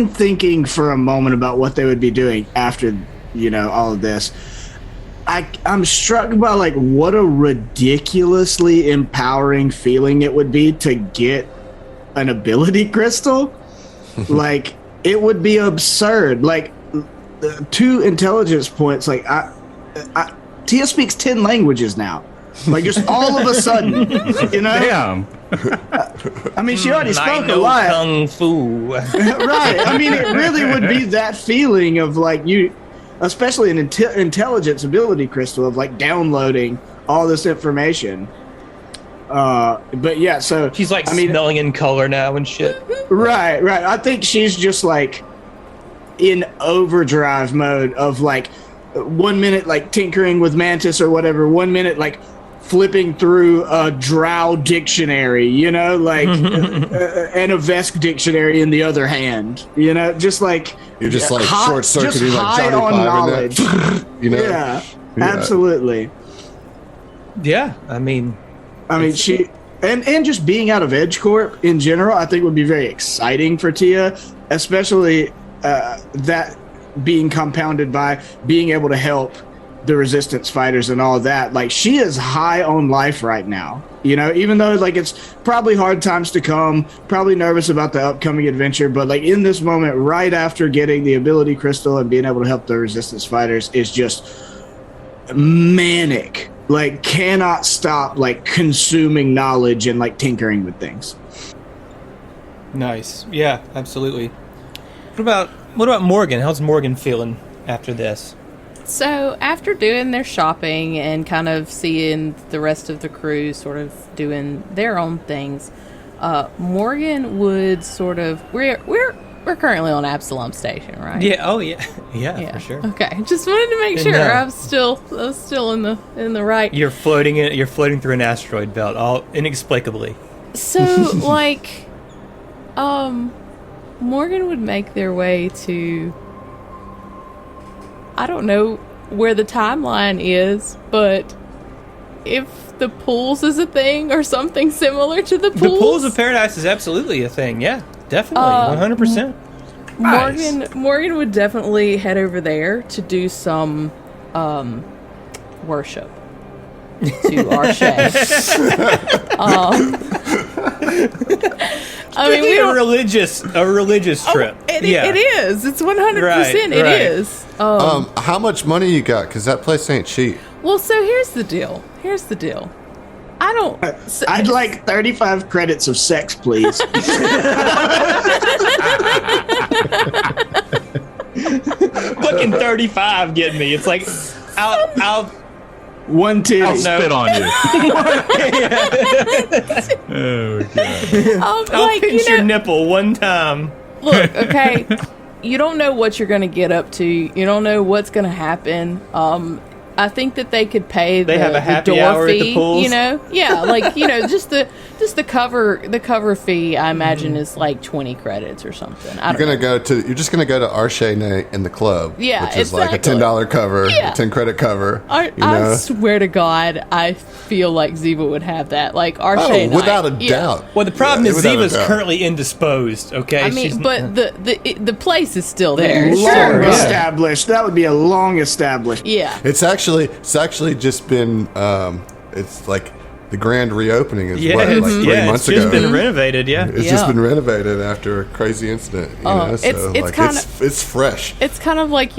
thinking for a moment about what they would be doing after, all of this, I'm struck by like what a ridiculously empowering feeling it would be to get an ability crystal. Like, it would be absurd. Like, 2 intelligence points. Like, Tia speaks 10 languages now. Like, just all of a sudden, Damn. I mean, she already I spoke a know lot. Kung Fu. Right. I mean, it really would be that feeling of like especially an intelligence ability crystal of like downloading all this information. But yeah, so She's like smelling in color now and shit. Right. I think she's just like in overdrive mode of like 1 minute like tinkering with Mantis or whatever, 1 minute like flipping through a Drow dictionary, like and a Vesk dictionary in the other hand, just like You're just like high- short-circuiting just like high Johnny on Five knowledge. in that. Yeah, absolutely. Yeah, I mean, She and just being out of Edge Corp in general, I think would be very exciting for Tia, especially that being compounded by being able to help the Resistance fighters and all that. Like, she is high on life right now, even though like it's probably hard times to come, probably nervous about the upcoming adventure, but like in this moment right after getting the ability crystal and being able to help the Resistance fighters is just manic. Like, cannot stop like consuming knowledge and like tinkering with things. nice. Yeah, absolutely. What about Morgan? How's Morgan feeling after this? So after doing their shopping and kind of seeing the rest of the crew sort of doing their own things, Morgan would sort of we're currently on Absalom Station, right? Yeah. Oh yeah. Yeah. For sure. Okay, just wanted to make sure No. I was still in the right. You're floating through an asteroid belt, all inexplicably. So like, Morgan would make their way to, I don't know where the timeline is, but if the pools is a thing or something similar to the pools. The pools of paradise is absolutely a thing. Yeah, definitely, 100%. Morgan would definitely head over there to do some worship to Arshay. I mean, we don't. a religious trip. It is. It's 100%. Right. It is. How much money you got? Because that place ain't cheap. Well, so here's the deal. I don't. I'd like 35 credits of sex, please. Fucking 35 getting me. It's like, I'll One titty. I'll spit on you. Oh, God. I'll pinch your nipple one time. Look, okay, you don't know what you're going to get up to. You don't know what's going to happen. I think that they could pay the have a happy door hour fee, at the pools. Yeah, like just the cover fee. I imagine is like 20 credits or something. You're just gonna go to Arshay in the club, Yeah, which is like a exactly. $10 cover, Yeah. a 10 credit cover. I swear to God, I feel like Ziva would have that. Like Arshay, without a doubt. Well, the problem is without a Ziva's doubt. currently indisposed. Okay, I mean, She's- but the place is still there. Long Sure. established. That would be a long established. Yeah. It's actually just been it's like the grand reopening is yeah, what, like 3 yeah, months it's just ago. been renovated. Yeah, It's just been renovated after a crazy incident. It's fresh. It's kind of like,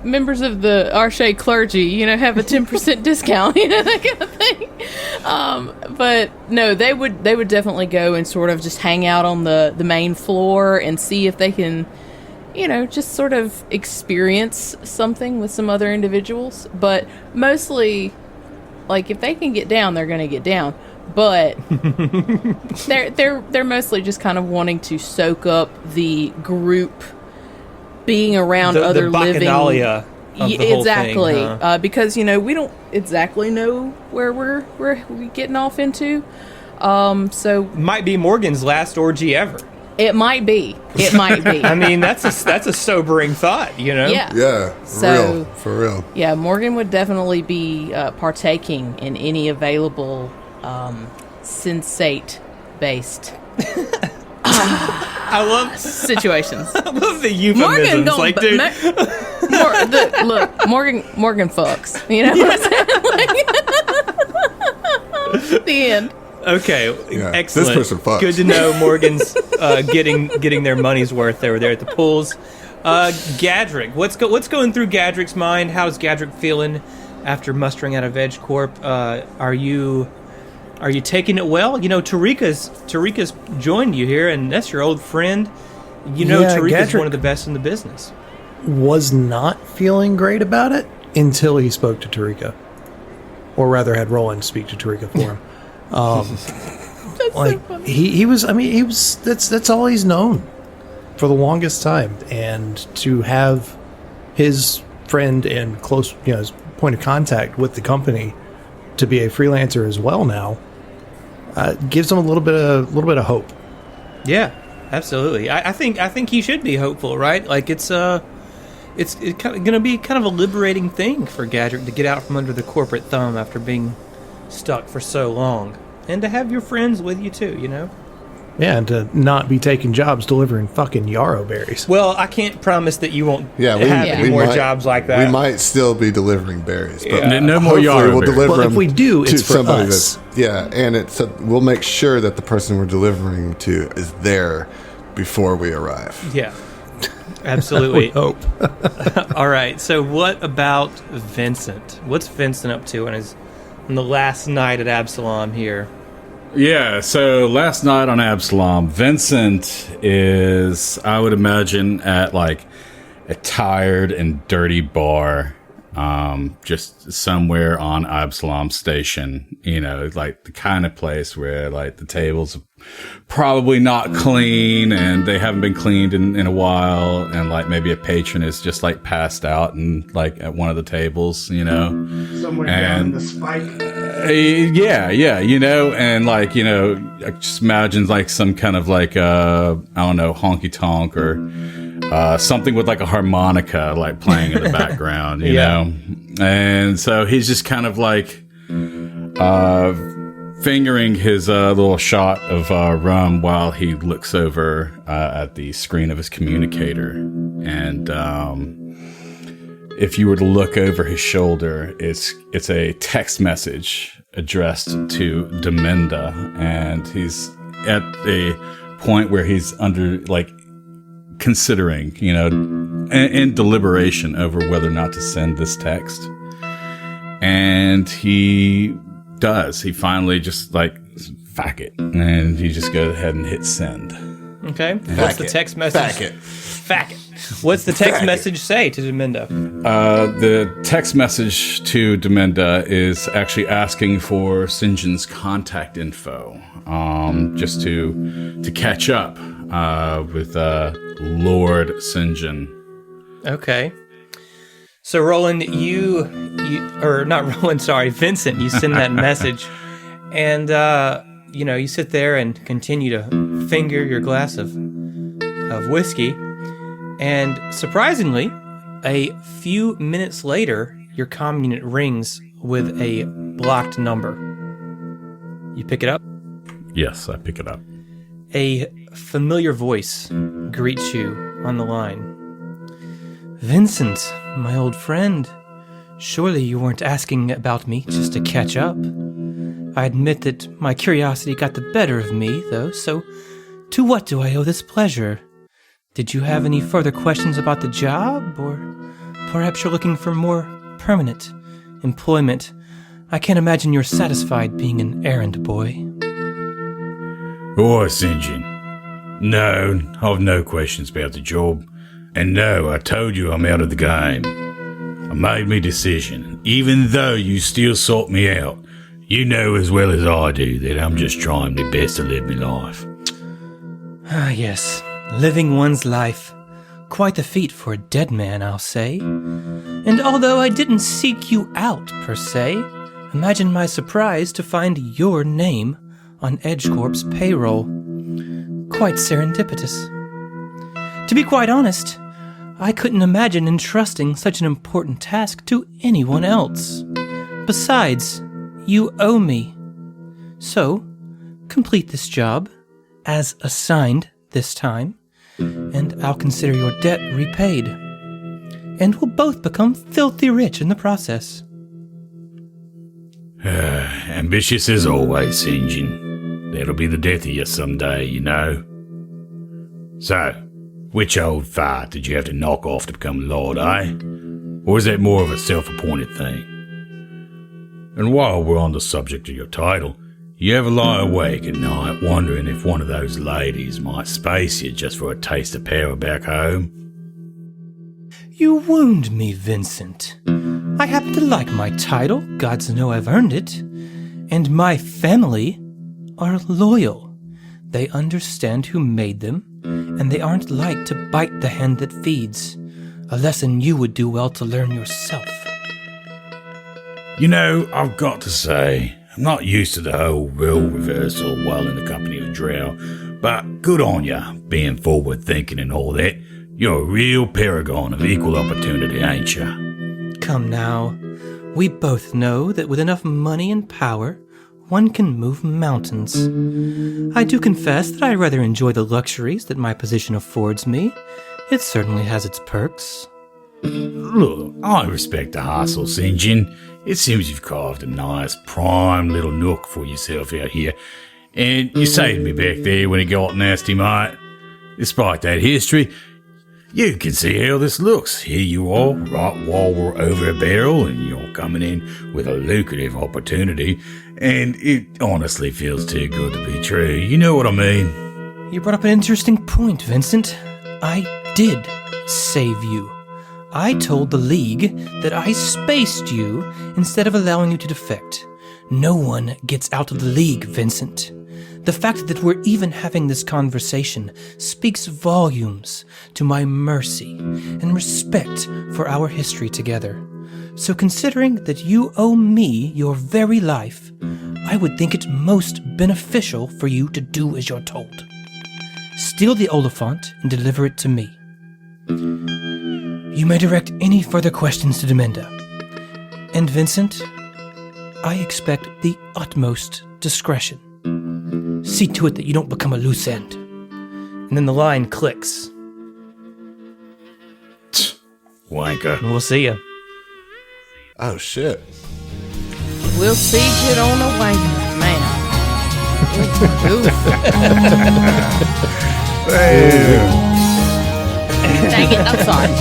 members of the Arshay clergy, have a 10% discount, that kind of thing. But no, they would definitely go and sort of just hang out on the main floor and see if they can, just sort of experience something with some other individuals. But mostly, like, if they can get down, they're going to get down. But they're mostly just kind of wanting to soak up the group being around other the living. bacchanalia of the whole exactly, thing, huh? because we don't exactly know where we're getting off into. So might be Morgan's last orgy ever. It might be. It might be. I mean, that's a sobering thought, you know? Yeah. Yeah, for real. Yeah, Morgan would definitely be partaking in any available sensate-based I love situations. I love the euphemisms. Like, dude. Look, Morgan fucks. You know what I'm saying? Like, the end. Okay, Yeah, excellent. this person fucks. Good to know Morgan's getting their money's worth over there at the pools. Gadrick, what's going through Gadrick's mind? How's Gadrick feeling after mustering out of Edge Corp? Are you taking it well? You know, Tarika's joined you here, and that's your old friend. You know, Tarika's one of the best in the business. Was not feeling great about it until he spoke to Tarika, or rather, had Roland speak to Tarika for him. Like so he was. I mean, he was. That's all he's known for the longest time, and to have his friend and close, his point of contact with the company to be a freelancer as well now gives him a little bit of hope. Yeah, absolutely. I think he should be hopeful, right? Like it's kind of going to be kind of a liberating thing for Gadrick to get out from under the corporate thumb after being stuck for so long, and to have your friends with you too, you know. Yeah, and to not be taking jobs delivering fucking yarrow berries. Well, I can't promise that you won't Yeah, have any more jobs like that. We might still be delivering berries, but No more hopefully yarrow we'll berries. deliver Well, if them we do, to it's for somebody us. and we'll make sure that the person we're delivering to is there before we arrive. Yeah, absolutely. Hope. All right. So, what about Vincent? What's Vincent up to on the last night at Absalom here? Yeah, so last night on Absalom, Vincent is, I would imagine, at like a tired and dirty bar, just somewhere on Absalom Station, like the kind of place where like the tables are probably not clean and they haven't been cleaned in a while, and like maybe a patron is just like passed out and like at one of the tables, Somewhere down the spike. Yeah, and like, I just imagine like some kind of like, I don't know, honky tonk or something with like a harmonica like playing in the background, you know? And so he's just kind of like fingering his little shot of rum while he looks over at the screen of his communicator. And if you were to look over his shoulder, it's a text message addressed to Demenda, and he's at a point where he's under like considering, in deliberation over whether or not to send this text. And he does. He finally just like, fuck it, and he just goes ahead and hits send. Okay. What's the text message? Fuck it. What's the text message say to Demenda? The text message to Demenda is actually asking for Sinjin's contact info, just to catch up with Lord Sinjin. Okay. So Roland, Vincent, you send that message, and you sit there and continue to finger your glass of whiskey. And surprisingly, a few minutes later, your comm unit rings with a blocked number. You pick it up? Yes, I pick it up. A familiar voice greets you on the line. Vincent, my old friend, surely you weren't asking about me just to catch up. I admit that my curiosity got the better of me, though, so to what do I owe this pleasure? Did you have any further questions about the job, or perhaps you're looking for more permanent employment? I can't imagine you're satisfied being an errand boy. Oh, Sinjin. No, I've no questions about the job. And no, I told you I'm out of the game. I made my decision. Even though you still sought me out, you know as well as I do that I'm just trying my best to live my life. Ah, yes. Living one's life. Quite the feat for a dead man, I'll say. And although I didn't seek you out, per se, imagine my surprise to find your name on EdgeCorp's payroll. quite serendipitous. To be quite honest, I couldn't imagine entrusting such an important task to anyone else. Besides, you owe me. So, complete this job, as assigned this time, and I'll consider your debt repaid. And we'll both become filthy rich in the process. Ambitious as always, Sinjin. That'll be the death of you someday, you know. So, which old fart did you have to knock off to become Lord, eh? Or is that more of a self-appointed thing? And while we're on the subject of your title, you ever lie awake at night wondering if one of those ladies might space you just for a taste of power back home? You wound me, Vincent. I happen to like my title, gods know I've earned it, and my family are loyal. They understand who made them, and they aren't like to bite the hand that feeds, a lesson you would do well to learn yourself. You know, I've got to say, I'm not used to the whole role reversal while in the company of Drow, but good on ya, being forward-thinking and all that. You're a real paragon of equal opportunity, ain't ya? Come now, we both know that with enough money and power, one can move mountains. I do confess that I rather enjoy the luxuries that my position affords me. It certainly has its perks. Look, I respect the hustle, Sinjin. It seems you've carved a nice, prime little nook for yourself out here. And you saved me back there when it got nasty, mate. Despite that history, you can see how this looks. Here you are, right while we're over a barrel, and you're coming in with a lucrative opportunity, and it honestly feels too good to be true. You know what I mean? You brought up an interesting point, Vincent. I did save you. I told the League that I spaced you instead of allowing you to defect. No one gets out of the League, Vincent. The fact that we're even having this conversation speaks volumes to my mercy and respect for our history together. So considering that you owe me your very life, I would think it most beneficial for you to do as you're told. Steal the Oliphant and deliver it to me. You may direct any further questions to Demenda. And Vincent, I expect the utmost discretion. See to it that you don't become a loose end. And then the line clicks. Wanker. And we'll see you. Oh, shit. We'll siege it on a wanker, man. Dang it, I'm sorry.